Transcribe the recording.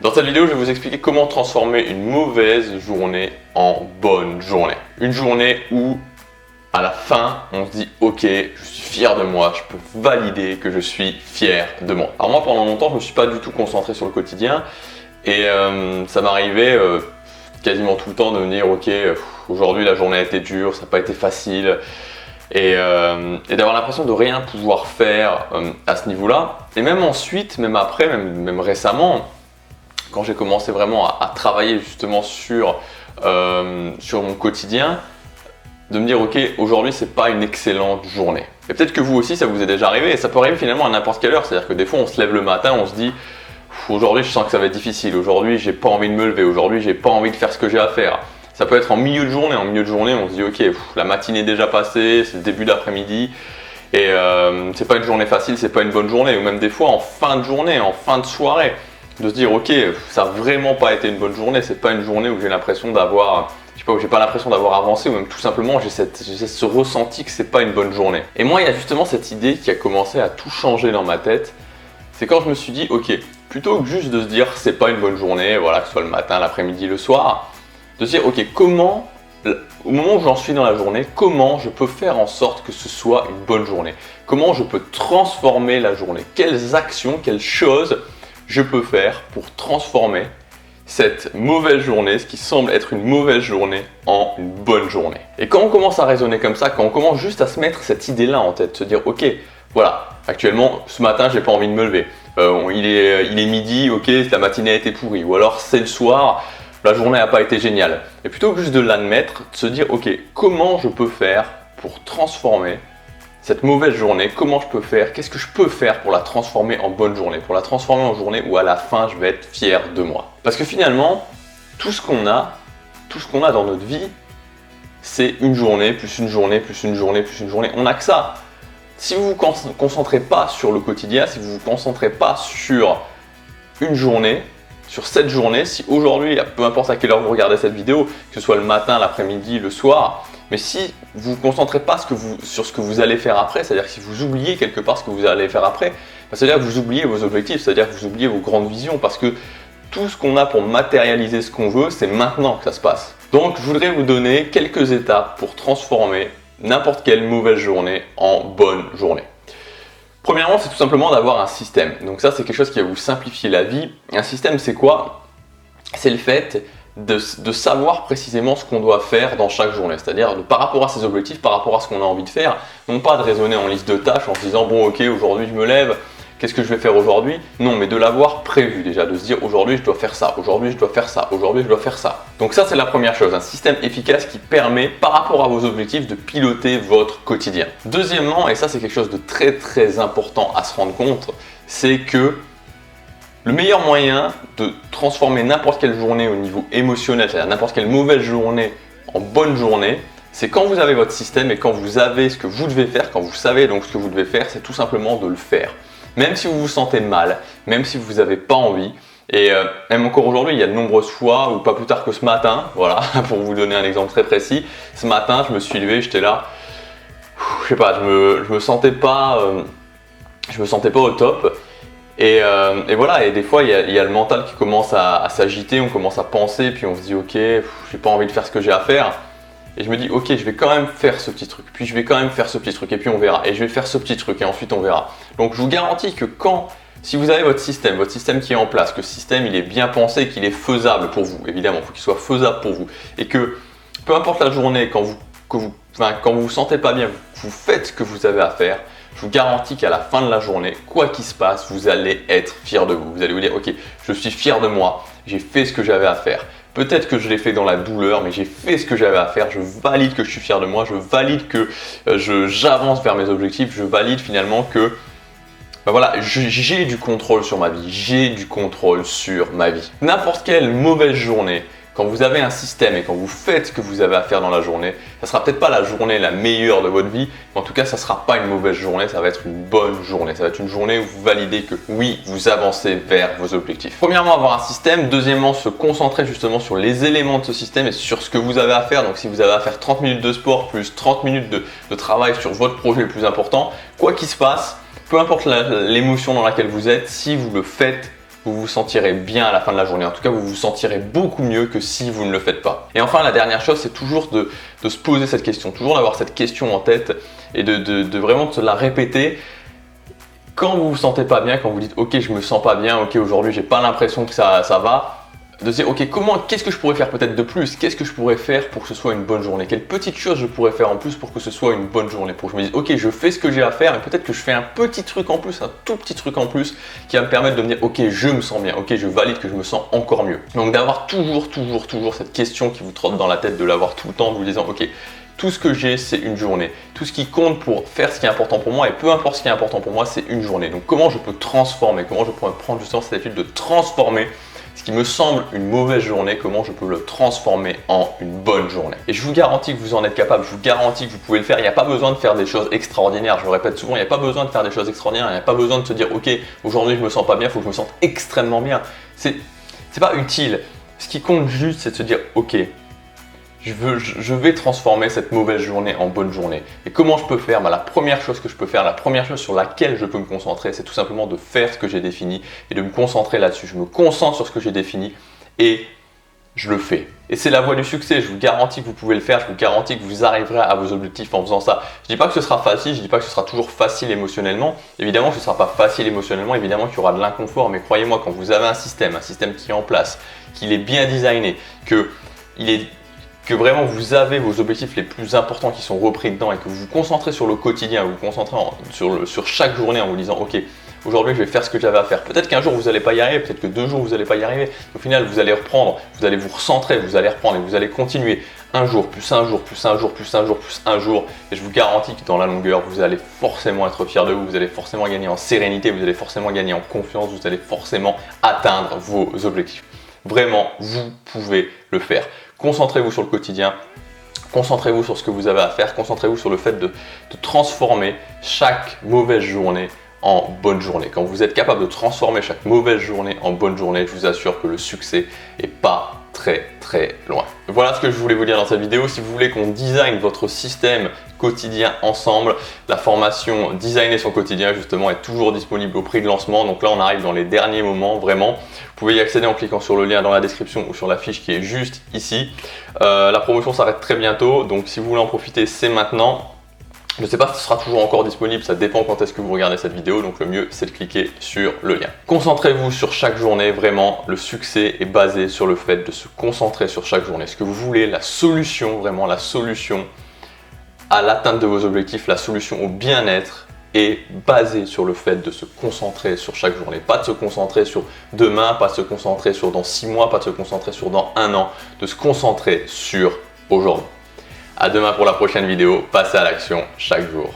Dans cette vidéo, je vais vous expliquer comment transformer une mauvaise journée en bonne journée. Une journée où, à la fin, on se dit « Ok, je suis fier de moi, je peux valider que je suis fier de moi ». Alors moi, pendant longtemps, je ne me suis pas du tout concentré sur le quotidien et ça m'arrivait quasiment tout le temps de me dire « Ok, aujourd'hui la journée a été dure, ça n'a pas été facile ». Et d'avoir l'impression de rien pouvoir faire à ce niveau-là. Et même ensuite, même après, même récemment, quand j'ai commencé vraiment à travailler justement sur mon quotidien, de me dire ok, aujourd'hui c'est pas une excellente journée. Et peut-être que vous aussi ça vous est déjà arrivé, et ça peut arriver finalement à n'importe quelle heure, c'est-à-dire que des fois on se lève le matin, on se dit aujourd'hui je sens que ça va être difficile, aujourd'hui j'ai pas envie de me lever, aujourd'hui j'ai pas envie de faire ce que j'ai à faire. Ça peut être en milieu de journée, on se dit ok, la matinée est déjà passée, c'est le début d'après-midi, et c'est pas une journée facile, c'est pas une bonne journée, ou même des fois en fin de journée, en fin de soirée, de se dire ok, ça n'a vraiment pas été une bonne journée, c'est pas une journée où j'ai l'impression d'avoir, je sais pas, où j'ai pas l'impression d'avoir avancé, ou même tout simplement j'ai ce ressenti que c'est pas une bonne journée. Et moi il y a justement cette idée qui a commencé à tout changer dans ma tête, c'est quand je me suis dit ok, plutôt que juste de se dire c'est pas une bonne journée, voilà, que ce soit le matin, l'après-midi, le soir, de se dire ok, comment, au moment où j'en suis dans la journée, comment je peux faire en sorte que ce soit une bonne journée, comment je peux transformer la journée, quelles actions, quelles choses je peux faire pour transformer cette mauvaise journée, ce qui semble être une mauvaise journée, en une bonne journée. Et quand on commence à raisonner comme ça, quand on commence juste à se mettre cette idée-là en tête, se dire ok, voilà, actuellement ce matin j'ai pas envie de me lever, il est midi, ok, la matinée a été pourrie, ou alors c'est le soir, la journée n'a pas été géniale. Et plutôt que juste de l'admettre, de se dire ok, comment je peux faire pour transformer cette mauvaise journée, comment je peux faire, qu'est-ce que je peux faire pour la transformer en bonne journée, pour la transformer en journée où à la fin je vais être fier de moi. Parce que finalement, tout ce qu'on a dans notre vie, c'est une journée, plus une journée, plus une journée, plus une journée. On n'a que ça. Si vous vous concentrez pas sur le quotidien, si vous vous concentrez pas sur une journée, sur cette journée, si aujourd'hui, peu importe à quelle heure vous regardez cette vidéo, que ce soit le matin, l'après-midi, le soir, mais si vous ne vous concentrez pas sur ce que vous allez faire après, c'est-à-dire que si vous oubliez quelque part ce que vous allez faire après, c'est-à-dire que vous oubliez vos objectifs, c'est-à-dire que vous oubliez vos grandes visions, parce que tout ce qu'on a pour matérialiser ce qu'on veut, c'est maintenant que ça se passe. Donc je voudrais vous donner quelques étapes pour transformer n'importe quelle mauvaise journée en bonne journée. Premièrement, c'est tout simplement d'avoir un système. Donc ça, c'est quelque chose qui va vous simplifier la vie. Un système, c'est quoi? C'est le fait de savoir précisément ce qu'on doit faire dans chaque journée, c'est-à-dire par rapport à ses objectifs, par rapport à ce qu'on a envie de faire, non pas de raisonner en liste de tâches en se disant bon ok, aujourd'hui je me lève, qu'est-ce que je vais faire aujourd'hui? Non, mais de l'avoir prévu déjà, de se dire aujourd'hui je dois faire ça, aujourd'hui je dois faire ça, aujourd'hui je dois faire ça. Donc ça c'est la première chose, un système efficace qui permet par rapport à vos objectifs de piloter votre quotidien. Deuxièmement, et ça c'est quelque chose de très important à se rendre compte, c'est que le meilleur moyen de transformer n'importe quelle journée au niveau émotionnel, c'est-à-dire n'importe quelle mauvaise journée en bonne journée, c'est quand vous avez votre système et quand vous avez ce que vous devez faire, quand vous savez donc ce que vous devez faire, c'est tout simplement de le faire. Même si vous vous sentez mal, même si vous n'avez pas envie, et même encore aujourd'hui, il y a de nombreuses fois, ou pas plus tard que ce matin, voilà, pour vous donner un exemple très précis, ce matin je me suis levé, j'étais là, je sais pas, je me sentais pas au top. Et voilà, et des fois il y a le mental qui commence à s'agiter, on commence à penser, puis on se dit ok, j'ai pas envie de faire ce que j'ai à faire. Et je me dis ok, je vais quand même faire ce petit truc, puis je vais quand même faire ce petit truc, et puis on verra. Et je vais faire ce petit truc, et ensuite on verra. Donc je vous garantis que si vous avez votre système qui est en place, que ce système il est bien pensé, qu'il est faisable pour vous, évidemment, il faut qu'il soit faisable pour vous, et que peu importe la journée, quand vous vous sentez pas bien, vous faites ce que vous avez à faire, je vous garantis qu'à la fin de la journée, quoi qu'il se passe, vous allez être fier de vous. Vous allez vous dire, ok, je suis fier de moi, j'ai fait ce que j'avais à faire. Peut-être que je l'ai fait dans la douleur, mais j'ai fait ce que j'avais à faire. Je valide que je suis fier de moi, je valide que j'avance vers mes objectifs, je valide finalement que voilà, j'ai du contrôle sur ma vie, j'ai du contrôle sur ma vie. N'importe quelle mauvaise journée, quand vous avez un système et quand vous faites ce que vous avez à faire dans la journée, ça sera peut-être pas la journée la meilleure de votre vie, mais en tout cas ça sera pas une mauvaise journée, ça va être une bonne journée. Ça va être une journée où vous validez que oui, vous avancez vers vos objectifs. Premièrement, avoir un système. Deuxièmement, se concentrer justement sur les éléments de ce système et sur ce que vous avez à faire. Donc si vous avez à faire 30 minutes de sport plus 30 minutes de travail sur votre projet le plus important, quoi qu'il se passe, peu importe l'émotion dans laquelle vous êtes, si vous le faites, vous vous sentirez bien à la fin de la journée. En tout cas, vous vous sentirez beaucoup mieux que si vous ne le faites pas. Et enfin, la dernière chose, c'est toujours de se poser cette question, toujours d'avoir cette question en tête et de vraiment se la répéter. Quand vous vous sentez pas bien, quand vous dites ok, je me sens pas bien, ok, aujourd'hui j'ai pas l'impression que ça va, de se dire ok, qu'est-ce que je pourrais faire peut-être de plus, qu'est-ce que je pourrais faire pour que ce soit une bonne journée, quelle petite chose je pourrais faire en plus pour que ce soit une bonne journée, pour que je me dise ok, je fais ce que j'ai à faire et peut-être que je fais un petit truc en plus, un tout petit truc en plus qui va me permettre de me dire ok, je me sens bien, ok, je valide que je me sens encore mieux. Donc d'avoir toujours cette question qui vous trotte dans la tête, de l'avoir tout le temps, de vous disant ok, tout ce que j'ai, c'est une journée. Tout ce qui compte pour faire ce qui est important pour moi, et peu importe ce qui est important pour moi, c'est une journée. Donc comment je peux transformer, comment je pourrais prendre justement cette habitude de transformer ce qui me semble une mauvaise journée, comment je peux le transformer en une bonne journée. Et je vous garantis que vous en êtes capable, je vous garantis que vous pouvez le faire. Il n'y a pas besoin de faire des choses extraordinaires, je le répète souvent, il n'y a pas besoin de faire des choses extraordinaires, il n'y a pas besoin de se dire ok, aujourd'hui je me sens pas bien, il faut que je me sente extrêmement bien. C'est pas utile. Ce qui compte juste, c'est de se dire ok, je vais transformer cette mauvaise journée en bonne journée. Et comment je peux faire? La première chose que je peux faire, la première chose sur laquelle je peux me concentrer, c'est tout simplement de faire ce que j'ai défini et de me concentrer là-dessus. Je me concentre sur ce que j'ai défini et je le fais. Et c'est la voie du succès, je vous garantis que vous pouvez le faire, je vous garantis que vous arriverez à vos objectifs en faisant ça. Je ne dis pas que ce sera facile, je ne dis pas que ce sera toujours facile émotionnellement. Évidemment que ce ne sera pas facile émotionnellement, évidemment qu'il y aura de l'inconfort, mais croyez-moi, quand vous avez un système qui est en place, qu'il est bien designé, que vraiment vous avez vos objectifs les plus importants qui sont repris dedans et que vous vous concentrez sur le quotidien, vous vous concentrez sur chaque journée en vous disant ok, aujourd'hui je vais faire ce que j'avais à faire. Peut-être qu'un jour vous n'allez pas y arriver, peut-être que 2 jours vous n'allez pas y arriver. Au final vous allez reprendre, vous allez vous recentrer, vous allez reprendre et vous allez continuer un jour, plus un jour, plus un jour, plus un jour, plus un jour. Et je vous garantis que dans la longueur vous allez forcément être fier de vous, vous allez forcément gagner en sérénité, vous allez forcément gagner en confiance, vous allez forcément atteindre vos objectifs. Vraiment, vous pouvez le faire. Concentrez-vous sur le quotidien, concentrez-vous sur ce que vous avez à faire, concentrez-vous sur le fait de transformer chaque mauvaise journée en bonne journée. Quand vous êtes capable de transformer chaque mauvaise journée en bonne journée, je vous assure que le succès est pas très loin. Voilà ce que je voulais vous dire dans cette vidéo. Si vous voulez qu'on design votre système quotidien ensemble, la formation Designer son quotidien justement est toujours disponible au prix de lancement. Donc là on arrive dans les derniers moments vraiment. Vous pouvez y accéder en cliquant sur le lien dans la description ou sur la fiche qui est juste ici. La promotion s'arrête très bientôt, donc si vous voulez en profiter, c'est maintenant. Je ne sais pas si ce sera toujours encore disponible, ça dépend quand est-ce que vous regardez cette vidéo, donc le mieux c'est de cliquer sur le lien. Concentrez-vous sur chaque journée, vraiment le succès est basé sur le fait de se concentrer sur chaque journée. Ce que vous voulez, la solution, vraiment la solution à l'atteinte de vos objectifs, la solution au bien-être est basée sur le fait de se concentrer sur chaque journée. Pas de se concentrer sur demain, pas de se concentrer sur dans 6 mois, pas de se concentrer sur dans 1 an, de se concentrer sur aujourd'hui. À demain pour la prochaine vidéo, passez à l'action chaque jour.